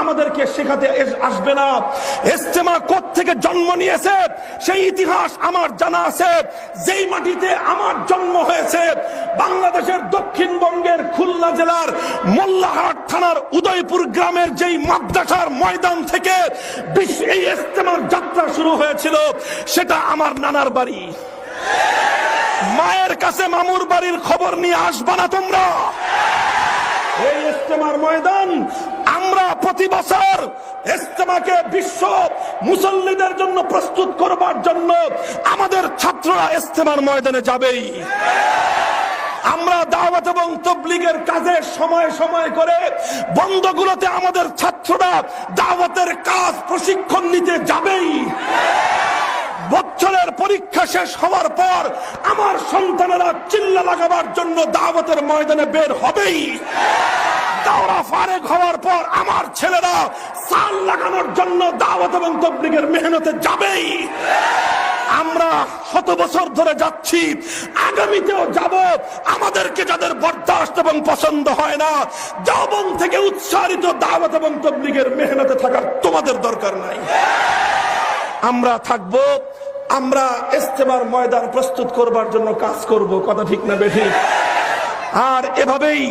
আমাদেরকে শেখাতে আসবে না। ইজতেমা কোত্থেকে জন্ম নিয়েছে সেই ইতিহাস আমার জানা আছে। যেই মাটিতে আমার জন্ম হয়েছে, বাংলাদেশের দক্ষিণবঙ্গের খুলনা জেলার মোল্লাহাট থানার উদয়পুর গ্রামের যেই মাদ্রাসার ময়দান থেকে এই ইজতেমার যাত্রা শুরু হয়েছিল, সেটা আমার নানার বাড়ি। মায়ের কাছে মামুর বাড়ির খবর নিয়ে আসবা না তোমরা। এই ইজতেমার ময়দান আমরা প্রতি বছর ইজতেমাকে বিশ্ব মুসল্লিদের জন্য প্রস্তুত করবার জন্য আমাদের ছাত্ররা ইজতেমার ময়দানে যাবেই। আমরা দাওয়াত এবং তাবলীগের কাজে সময় সময় করে বন্ধগুলোতে আমাদের ছাত্ররা দাওয়াতের কাজ প্রশিক্ষণ নিতে যাবেই। বছরের পরীক্ষা শেষ হওয়ার পর আমার সন্তানেরা চিল্লা লাগাবার জন্য দাওয়াতের ময়দানে বের হবেই। দাওরা ফারেক হওয়ার পর আমার ছেলেরা সাল লাগানোর জন্য দাওয়াত এবং তাবলীগের মেহনতে যাবেই। আমরা শত বছর ধরে যাচ্ছি, আগামীতেও যাব। আমাদেরকে যাদের বরদাস্ত এবং পছন্দ হয় না, দেওবন্দ থেকে উৎসাহিত দাওয়াত এবং তাবলীগের মেহনতে থাকার তোমাদের দরকার নাই। আমরা থাকবো, আমরা ইজতেমার ময়দান প্রস্তুত করবার জন্য কাজ করব। কথা ঠিক না বেঠিক? আর এভাবেই